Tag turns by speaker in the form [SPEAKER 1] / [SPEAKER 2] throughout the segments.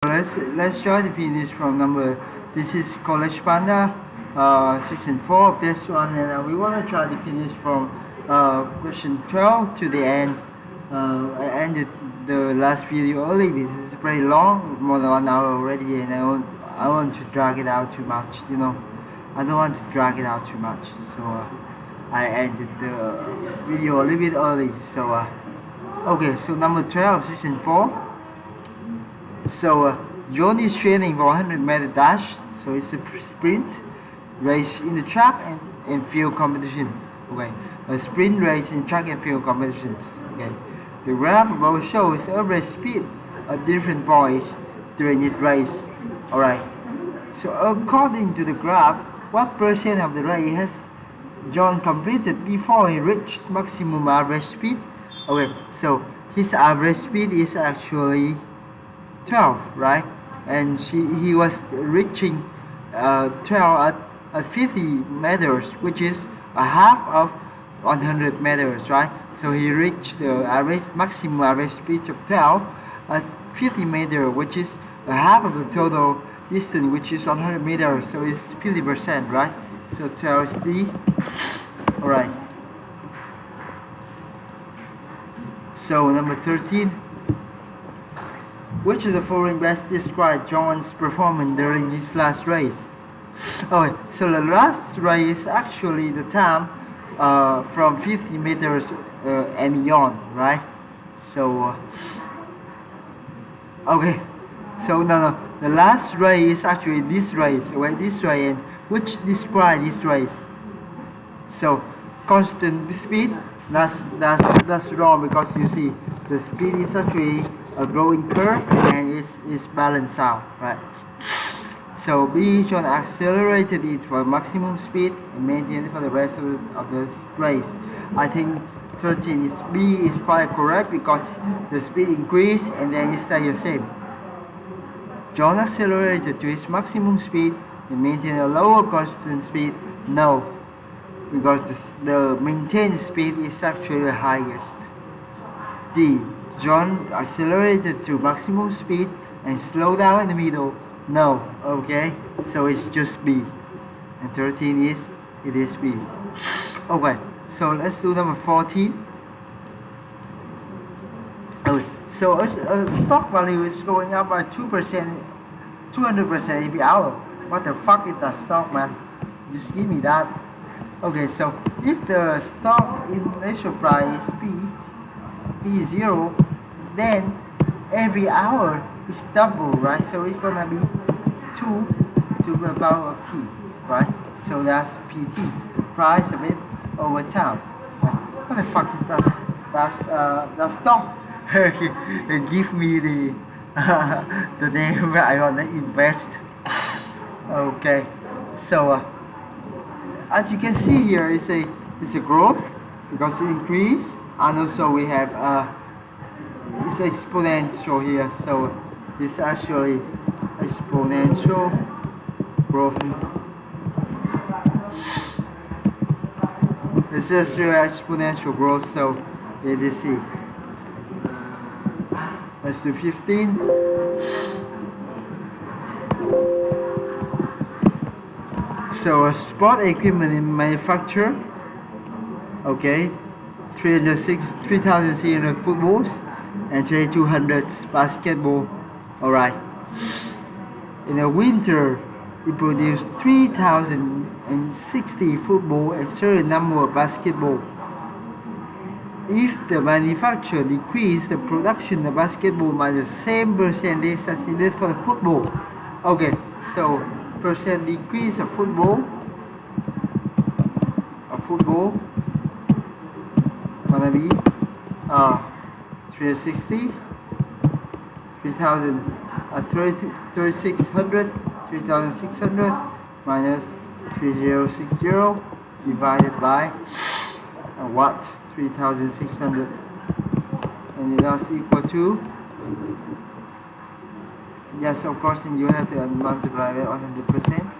[SPEAKER 1] Let's try to finish from number. This is College Panda, section 4 of this one, and we want to try to finish from question 12 to the end. I ended the last video early. This is very long, more than 1 hour already, and I want to drag it out too much. I don't want to drag it out too much, so I ended the video a little bit early. So okay, so number 12, section 4. So John is training for 100-meter dash. So it's a sprint race in the track and field competitions. Okay, a sprint race in track and field competitions. Okay, the graph above shows average speed at different points during each race. Alright, so according to the graph, what percent of the race has John completed before he reached maximum average speed? Okay, so his average speed is actually 12, right? And he was reaching 12 at 50 meters, which is a half of 100 meters, right? So he reached the maximum average speed of 12 at 50 meters, which is a half of the total distance, which is 100 meters. So it's 50%, right? So 12 is D. All right. So number 13. Which of the following best describe John's performance during his last race? Okay, so the last race actually the time from 50 meters and beyond, right? So okay, so no, the last race is actually this race, okay, this race, which describe this race. So constant speed, that's wrong, because you see the speed is actually a growing curve and it's balanced out, right? So B, John accelerated it for maximum speed and maintained it for the rest of the race. I think 13 is B is quite correct, because the speed increased and then it stayed the same. John accelerated to his maximum speed and maintained a lower constant speed. No, because the maintained speed is actually the highest. D, John accelerated to maximum speed and slowed down in the middle. No, okay, so it's just B. And 13 is B. Okay, so let's do number 14. Okay, so a stock value is going up by 2%, 200% every hour. What the fuck is that stock, man? Just give me that. Okay, so if the stock initial price is P0, then every hour is double, right? So it's gonna be 2 to the power of t, right? So that's PT, the price of it over time. What the fuck is that? That stock. Give me the the name I wanna invest. Okay, so as you can see here, it's a growth because it increase, and also we have it's exponential here, so it's actually exponential growth. It's actually exponential growth, so it is C. Let's do 15. So sport equipment in manufacture, okay, 3,600 footballs and 2,200 basketball. Alright. In the winter, it produced 3,060 football and certain number of basketball. If the manufacturer decreased the production of basketball by the same percentage as it did for the football. Okay, so percent decrease of football gonna be 360, 3,000, 3,600, 3,600 minus 3,060 divided by what? 3,600, and that's equal to, yes, of course, then you have to multiply it 100%.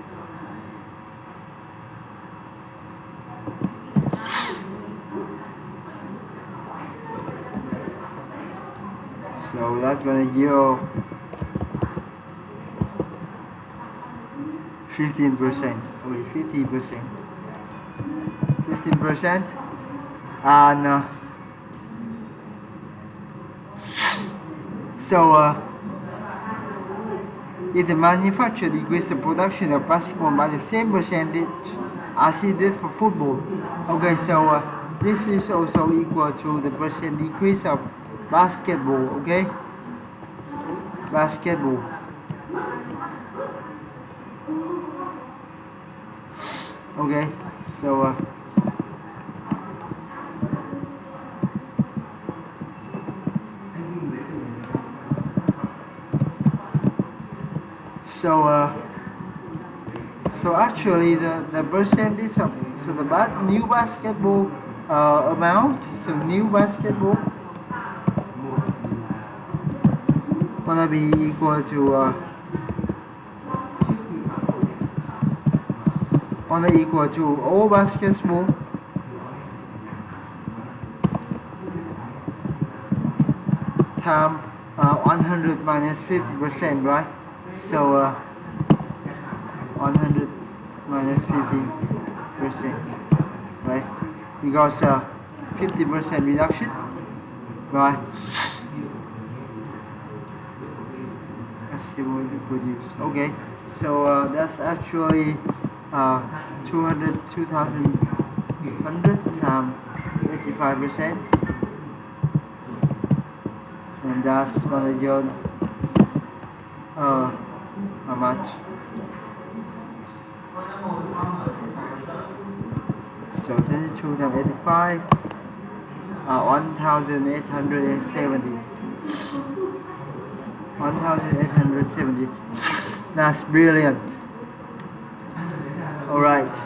[SPEAKER 1] So that's gonna yield 15%. Okay, 15%. 15%. And if the manufacturer increase the production of basketball by the same percentage as he did for football, okay, this is also equal to the percent decrease of basketball, okay, basketball. Okay, so actually the percentage of the new basketball amount, so new basketball gonna be equal to all basketball time 100 minus 50%, right? So 100 minus 50%, right? Because 50% reduction, right? Basketball to produce. Okay, so that's actually 2,100 times 85%, and that's gonna yield how much? So 22 times 85, 1,870. 1,870. That's brilliant. All right.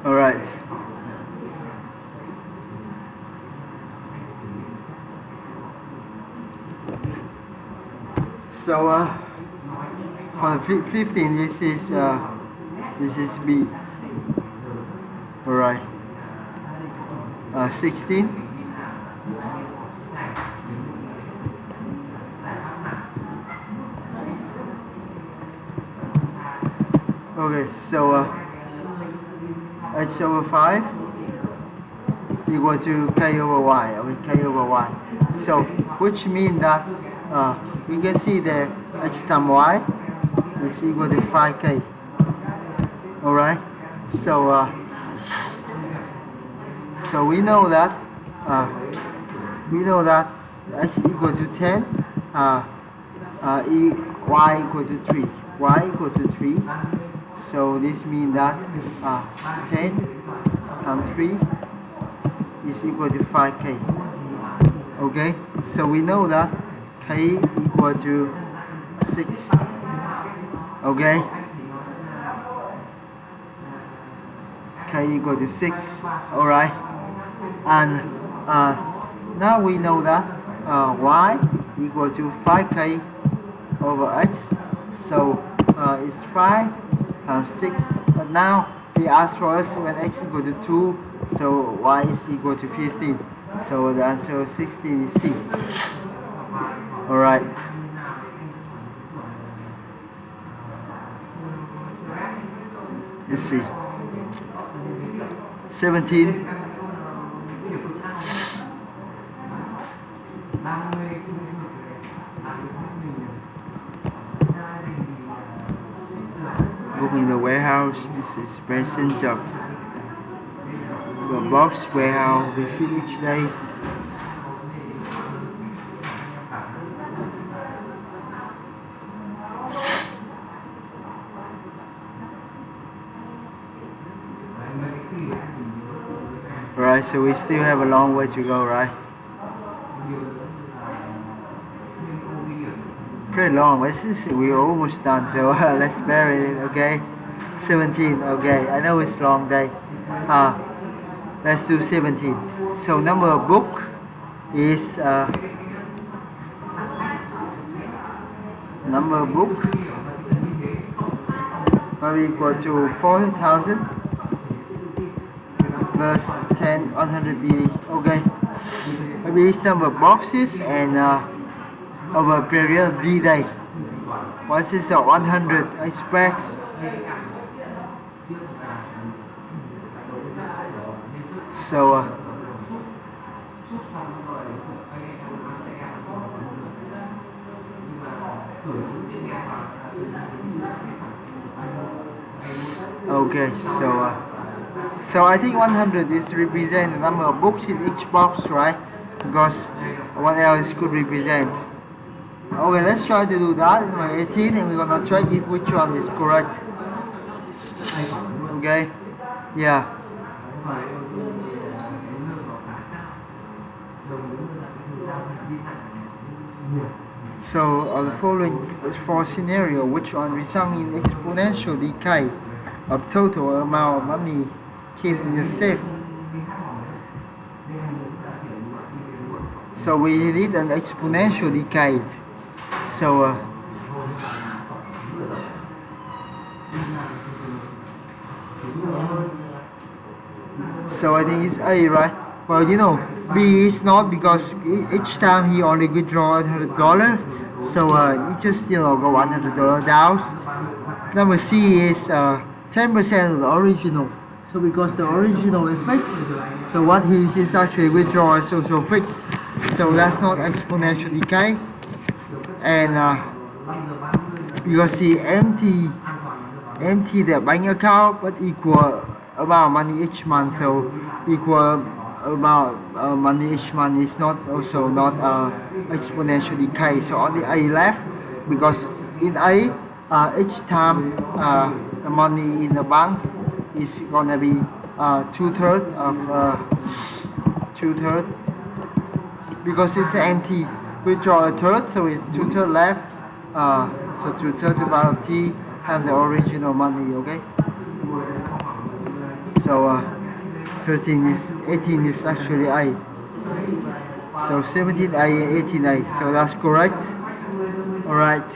[SPEAKER 1] All right. So for the 15, this is B. All right. 16. Okay, so H over 5 equal to K over Y. Okay, K over Y. So which means that we can see that H times Y is equal to 5K. All right. So so we know that X equal to 10, Y equal to 3. Y equal to 3. So this means that 10 times 3 is equal to 5K. Okay, so we know that K equal to 6. Okay, K equal to 6. Alright, and now we know that Y equal to 5K over X. So it's 5 times 6, but now he asked for us when X equal to 2, so Y is equal to 15. So the answer 16 is C. Alright. Let's see. 17. Book in the warehouse. This is present job. The box warehouse receive each day. Alright, so we still have a long way to go, right? Pretty long, but we're almost done, so let's bury it, okay? 17, okay, I know it's a long day. Let's do 17. So number of book is will be equal to 40,000 plus 10 100 BD. Okay, base number of boxes, and over period B day. What is the 100 express? So okay, so I think 100 is represent the number of books in each box, right? Because what else could represent? Okay, let's try to do that in my 18, and we're gonna check if which one is correct. Okay, yeah. So the following four scenario, which one result in exponential decay of total amount of money kept in the safe? So we need an exponential decay. So so I think it's A, right? Well, you know, B is not, because each time he only withdraw $100, so it just go $100 down. Number C is 10% of the original. So because the original is fixed, so what he is actually withdraw is also fixed. So that's not exponential decay. And because he empty the bank account, but equal amount of money each month, so equal amount of money each month is not also not exponential decay. So only A left, because in A each time the money in the bank is gonna be 2/3 of 2/3, because it's empty. Withdraw a third, so it's 2/3 left. So 2/3 amount of T and the original money. Okay. So 18 is actually A. So 17A and 18A. So that's correct. All right.